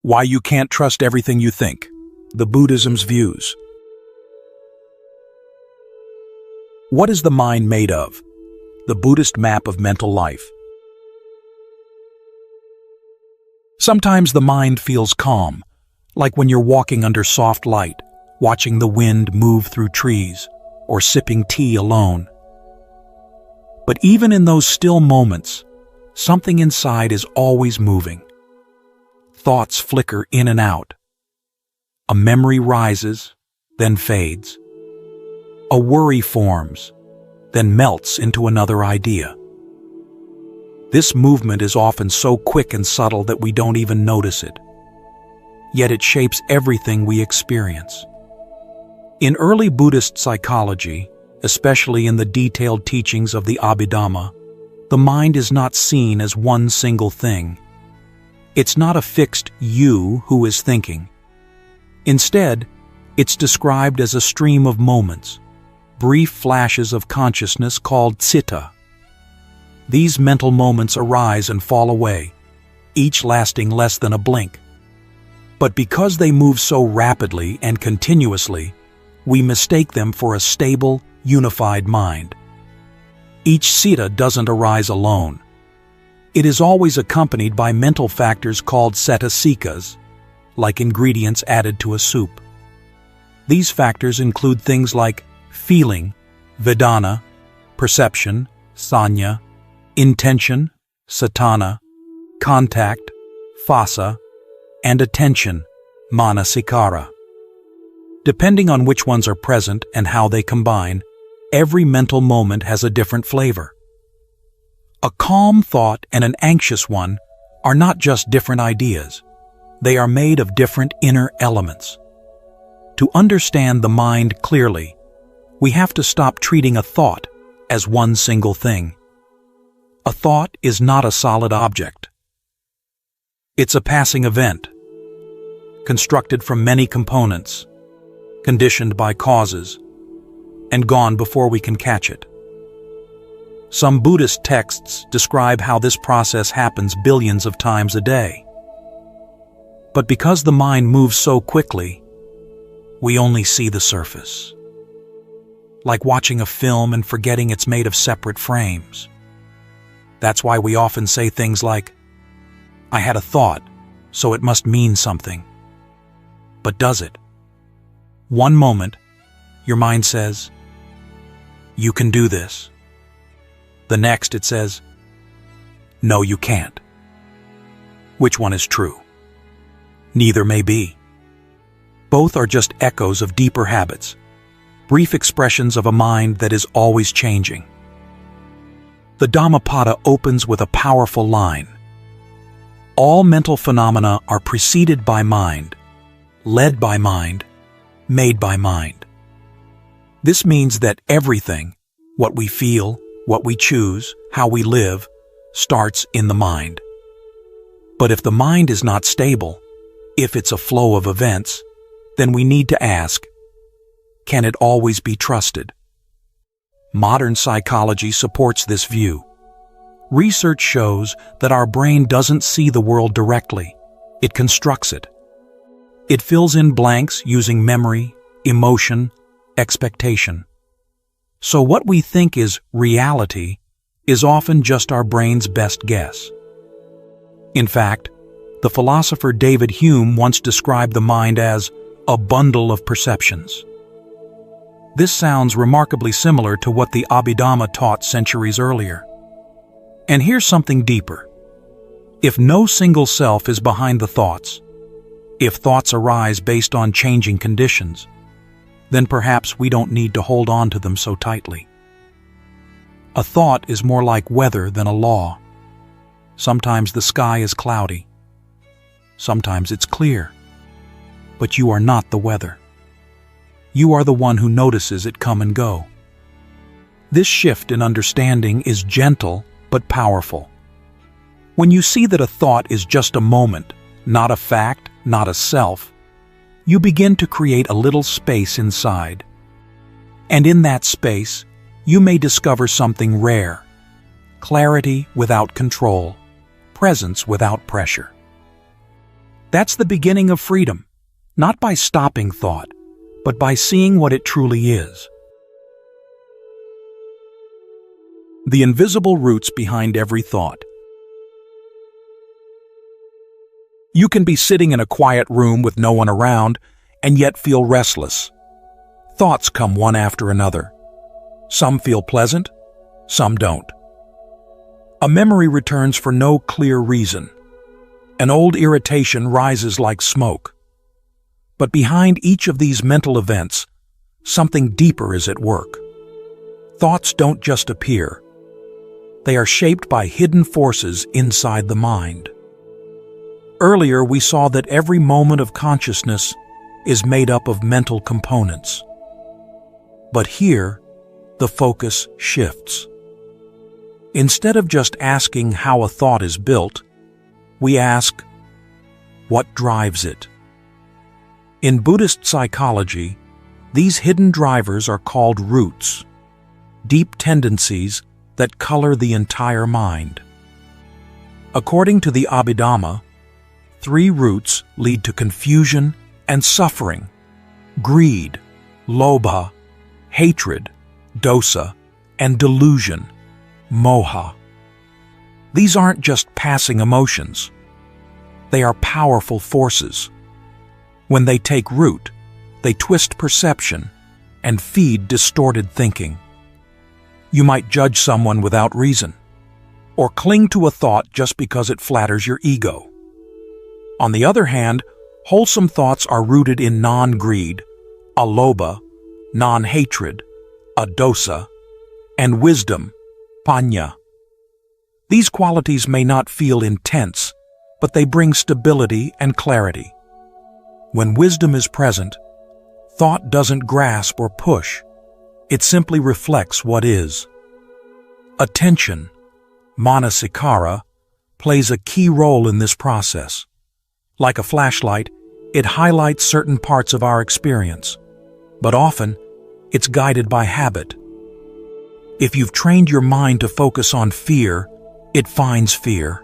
Why you can't trust everything you think. The Buddhism's views. What is the mind made of? The Buddhist map of mental life. Sometimes the mind feels calm, like when you're walking under soft light, watching the wind move through trees, or sipping tea alone. But even in those still moments, something inside is always moving. Thoughts flicker in and out. A memory rises, then fades. A worry forms, then melts into another idea. This movement is often so quick and subtle that we don't even notice it. Yet it shapes everything we experience. In early Buddhist psychology, especially in the detailed teachings of the Abhidhamma, the mind is not seen as one single thing. It's not a fixed you who is thinking. Instead, it's described as a stream of moments, brief flashes of consciousness called citta. These mental moments arise and fall away, each lasting less than a blink. But because they move so rapidly and continuously, we mistake them for a stable, unified mind. Each citta doesn't arise alone. It is always accompanied by mental factors called cetasikas, like ingredients added to a soup. These factors include things like feeling, vedana, perception, sanya, intention, satana, contact, phassa, and attention, manasikara. Depending on which ones are present and how they combine, every mental moment has a different flavor. A calm thought and an anxious one are not just different ideas. They are made of different inner elements. To understand the mind clearly, we have to stop treating a thought as one single thing. A thought is not a solid object. It's a passing event, constructed from many components, conditioned by causes, and gone before we can catch it. Some Buddhist texts describe how this process happens billions of times a day. But because the mind moves so quickly, we only see the surface. Like watching a film and forgetting it's made of separate frames. That's why we often say things like, "I had a thought, so it must mean something." But does it? One moment, your mind says, "You can do this." The next it says, "No, you can't." Which one is true? Neither may be. Both are just echoes of deeper habits, brief expressions of a mind that is always changing. The Dhammapada opens with a powerful line. All mental phenomena are preceded by mind, led by mind, made by mind. This means that everything, what we feel, what we choose, how we live, starts in the mind. But if the mind is not stable, if it's a flow of events, then we need to ask, can it always be trusted? Modern psychology supports this view. Research shows that our brain doesn't see the world directly, it constructs it. It fills in blanks using memory, emotion, expectation. So what we think is reality is often just our brain's best guess. In fact, the philosopher David Hume once described the mind as a bundle of perceptions. This sounds remarkably similar to what the Abhidhamma taught centuries earlier. And here's something deeper. If no single self is behind the thoughts, if thoughts arise based on changing conditions, then perhaps we don't need to hold on to them so tightly. A thought is more like weather than a law. Sometimes the sky is cloudy. Sometimes it's clear. But you are not the weather. You are the one who notices it come and go. This shift in understanding is gentle but powerful. When you see that a thought is just a moment, not a fact, not a self, you begin to create a little space inside. And in that space, you may discover something rare: clarity without control, presence without pressure. That's the beginning of freedom, not by stopping thought, but by seeing what it truly is. The invisible roots behind every thought. You can be sitting in a quiet room with no one around and yet feel restless. Thoughts come one after another. Some feel pleasant, some don't. A memory returns for no clear reason. An old irritation rises like smoke. But behind each of these mental events, something deeper is at work. Thoughts don't just appear. They are shaped by hidden forces inside the mind. Earlier, we saw that every moment of consciousness is made up of mental components. But here, the focus shifts. Instead of just asking how a thought is built, we ask, what drives it? In Buddhist psychology, these hidden drivers are called roots, deep tendencies that color the entire mind. According to the Abhidhamma, 3 roots lead to confusion and suffering: greed, lobha, hatred, dosa, and delusion, moha. These aren't just passing emotions. They are powerful forces. When they take root, they twist perception and feed distorted thinking. You might judge someone without reason, or cling to a thought just because it flatters your ego. On the other hand, wholesome thoughts are rooted in non-greed, alobha, non-hatred, adosa, and wisdom, panya. These qualities may not feel intense, but they bring stability and clarity. When wisdom is present, thought doesn't grasp or push. It simply reflects what is. Attention, manasikara, plays a key role in this process. Like a flashlight, it highlights certain parts of our experience, but often it's guided by habit. If you've trained your mind to focus on fear, it finds fear.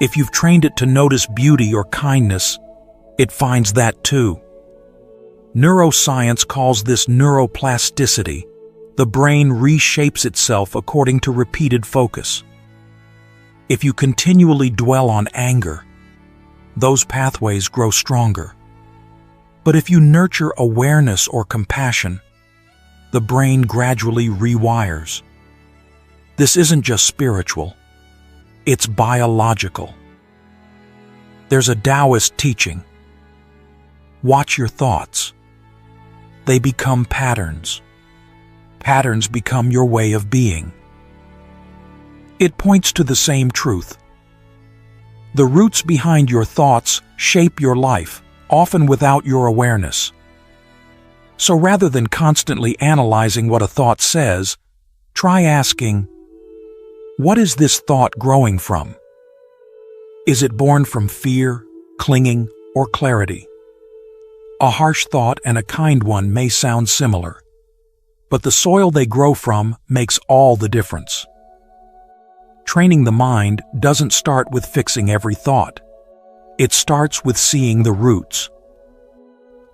If you've trained it to notice beauty or kindness, it finds that too. Neuroscience calls this neuroplasticity. The brain reshapes itself according to repeated focus. If you continually dwell on anger, those pathways grow stronger. But if you nurture awareness or compassion, the brain gradually rewires. This isn't just spiritual, it's biological. There's a Taoist teaching: watch your thoughts. They become patterns. Patterns become your way of being. It points to the same truth. The roots behind your thoughts shape your life, often without your awareness. So rather than constantly analyzing what a thought says, try asking, what is this thought growing from? Is it born from fear, clinging, or clarity? A harsh thought and a kind one may sound similar, but the soil they grow from makes all the difference. Training the mind doesn't start with fixing every thought. It starts with seeing the roots.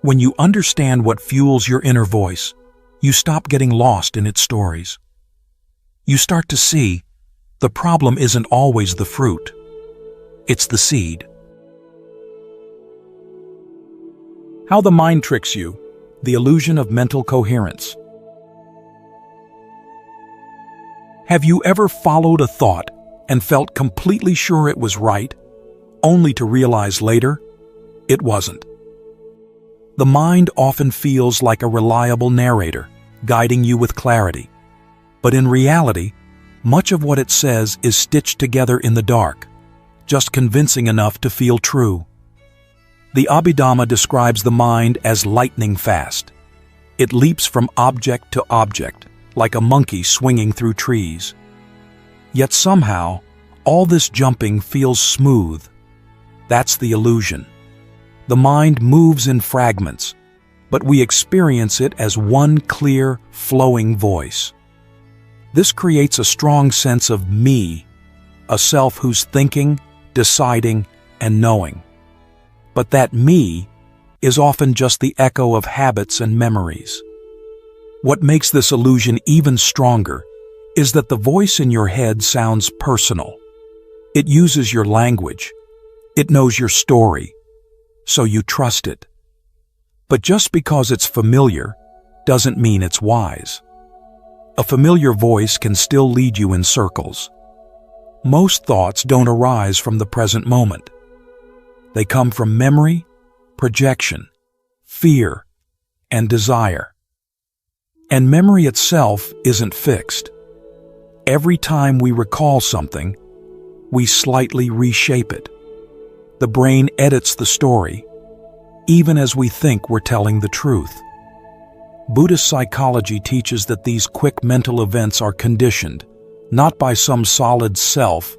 When you understand what fuels your inner voice, you stop getting lost in its stories. You start to see the problem isn't always the fruit. It's the seed. How the mind tricks you, the illusion of mental coherence. Have you ever followed a thought and felt completely sure it was right, only to realize later it wasn't? The mind often feels like a reliable narrator, guiding you with clarity. But in reality, much of what it says is stitched together in the dark, just convincing enough to feel true. The Abhidhamma describes the mind as lightning fast. It leaps from object to object, like a monkey swinging through trees. Yet somehow, all this jumping feels smooth. That's the illusion. The mind moves in fragments, but we experience it as one clear, flowing voice. This creates a strong sense of me, a self who's thinking, deciding, and knowing. But that me is often just the echo of habits and memories. What makes this illusion even stronger is that the voice in your head sounds personal. It uses your language. It knows your story, so you trust it. But just because it's familiar doesn't mean it's wise. A familiar voice can still lead you in circles. Most thoughts don't arise from the present moment. They come from memory, projection, fear, and desire. And memory itself isn't fixed. Every time we recall something, we slightly reshape it. The brain edits the story, even as we think we're telling the truth. Buddhist psychology teaches that these quick mental events are conditioned, not by some solid self,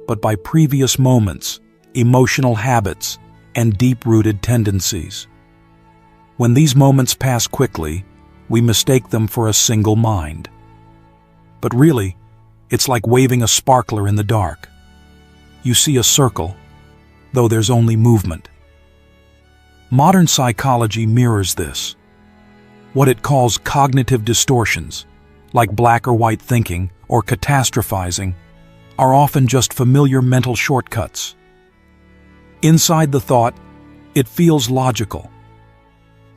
but by previous moments, emotional habits, and deep-rooted tendencies. When these moments pass quickly, we mistake them for a single mind. But really, it's like waving a sparkler in the dark. You see a circle, though there's only movement. Modern psychology mirrors this. What it calls cognitive distortions, like black or white thinking or catastrophizing, are often just familiar mental shortcuts. Inside the thought, it feels logical.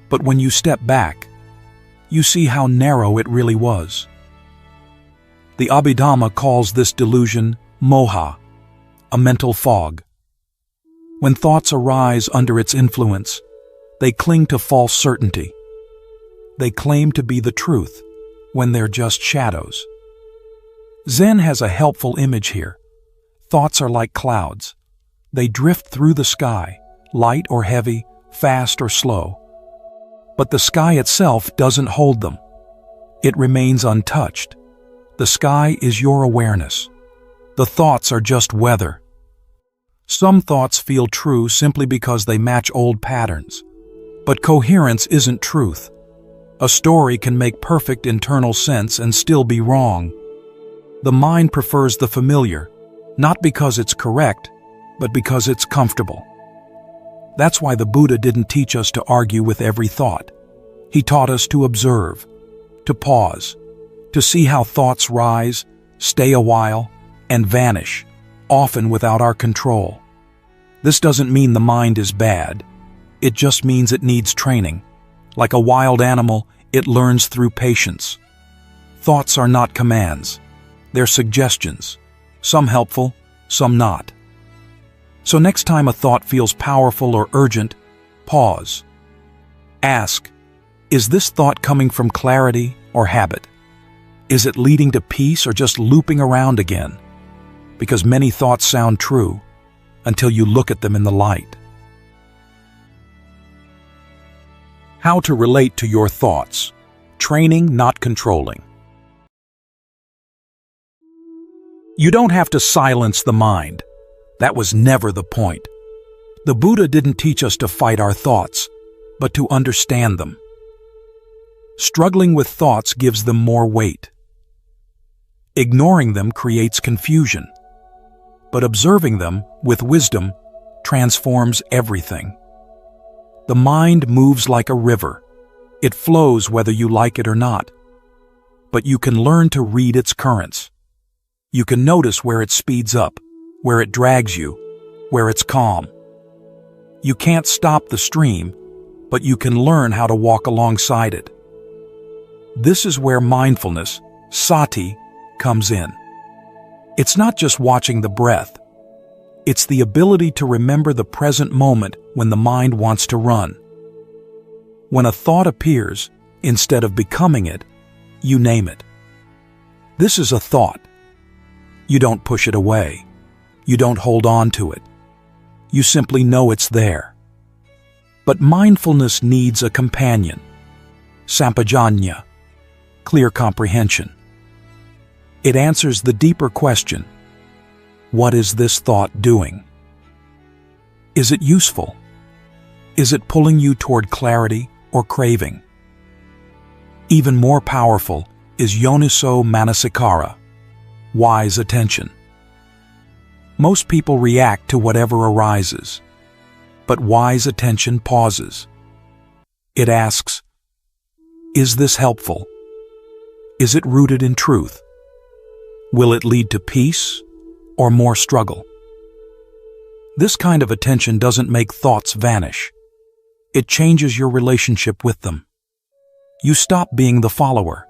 But when you step back, you see how narrow it really was. The Abhidhamma calls this delusion moha, a mental fog. When thoughts arise under its influence, they cling to false certainty. They claim to be the truth when they're just shadows. Zen has a helpful image here. Thoughts are like clouds. They drift through the sky, light or heavy, fast or slow. But the sky itself doesn't hold them. It remains untouched. The sky is your awareness. The thoughts are just weather. Some thoughts feel true simply because they match old patterns. But coherence isn't truth. A story can make perfect internal sense and still be wrong. The mind prefers the familiar, not because it's correct, but because it's comfortable. That's why the Buddha didn't teach us to argue with every thought. He taught us to observe, to pause, to see how thoughts rise, stay a while, and vanish, often without our control. This doesn't mean the mind is bad. It just means it needs training. Like a wild animal, it learns through patience. Thoughts are not commands. They're suggestions, some helpful, some not. So next time a thought feels powerful or urgent, pause. Ask, is this thought coming from clarity or habit? Is it leading to peace or just looping around again? Because many thoughts sound true until you look at them in the light. How to relate to your thoughts. Training, not controlling. You don't have to silence the mind. That was never the point. The Buddha didn't teach us to fight our thoughts, but to understand them. Struggling with thoughts gives them more weight. Ignoring them creates confusion, but observing them with wisdom transforms everything. The mind moves like a river. It flows whether you like it or not. But you can learn to read its currents. You can notice where it speeds up, where it drags you, where it's calm. You can't stop the stream, but you can learn how to walk alongside it. This is where mindfulness, sati, comes in. It's not just watching the breath. It's the ability to remember the present moment when the mind wants to run. When a thought appears, instead of becoming it, you name it. This is a thought. You don't push it away. You don't hold on to it. You simply know it's there. But mindfulness needs a companion. Sampajanya, clear comprehension. It answers the deeper question, what is this thought doing? Is it useful? Is it pulling you toward clarity or craving? Even more powerful is yoniso manasikara, wise attention. Most people react to whatever arises. But wise attention pauses. It asks, is this helpful? Is it rooted in truth? Will it lead to peace or more struggle? This kind of attention doesn't make thoughts vanish. It changes your relationship with them. You stop being the follower.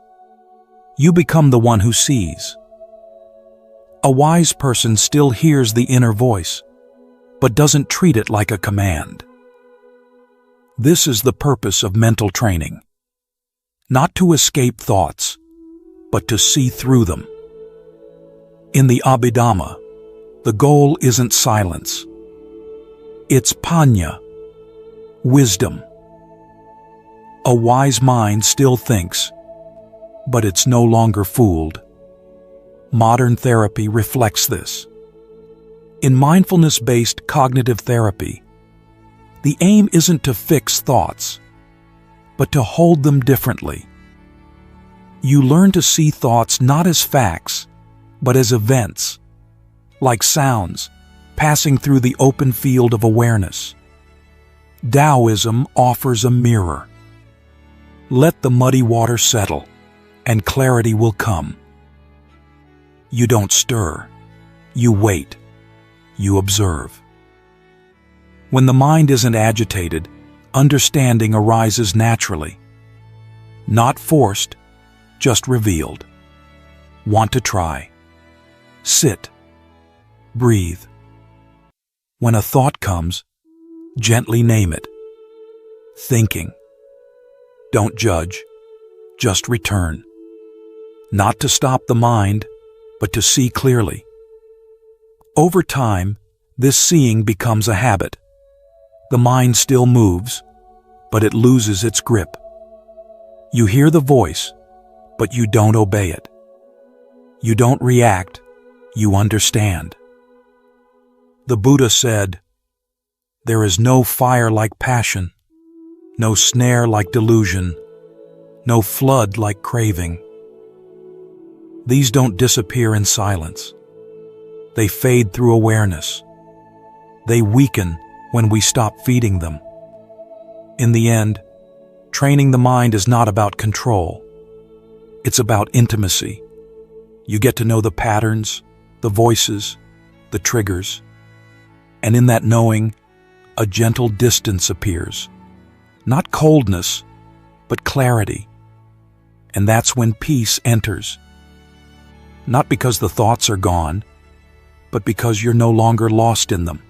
You become the one who sees. A wise person still hears the inner voice, but doesn't treat it like a command. This is the purpose of mental training. Not to escape thoughts, but to see through them. In the Abhidhamma, the goal isn't silence. It's paññā, wisdom. A wise mind still thinks, but it's no longer fooled. Modern therapy reflects this. In mindfulness-based cognitive therapy, the aim isn't to fix thoughts, but to hold them differently. You learn to see thoughts not as facts, but as events, like sounds passing through the open field of awareness. Taoism offers a mirror. Let the muddy water settle, and clarity will come. You don't stir. You wait. You observe. When the mind isn't agitated, understanding arises naturally. Not forced, just revealed. Want to try? Sit. Breathe. When a thought comes, gently name it. Thinking. Don't judge, just return. Not to stop the mind, but to see clearly. Over time, this seeing becomes a habit. The mind still moves, but it loses its grip. You hear the voice, but you don't obey it. You don't react, you understand. The Buddha said, "There is no fire like passion, no snare like delusion, no flood like craving. These don't disappear in silence. They fade through awareness. They weaken when we stop feeding them." In the end, training the mind is not about control. It's about intimacy. You get to know the patterns, the voices, the triggers. And in that knowing, a gentle distance appears. Not coldness, but clarity. And that's when peace enters. Not because the thoughts are gone, but because you're no longer lost in them.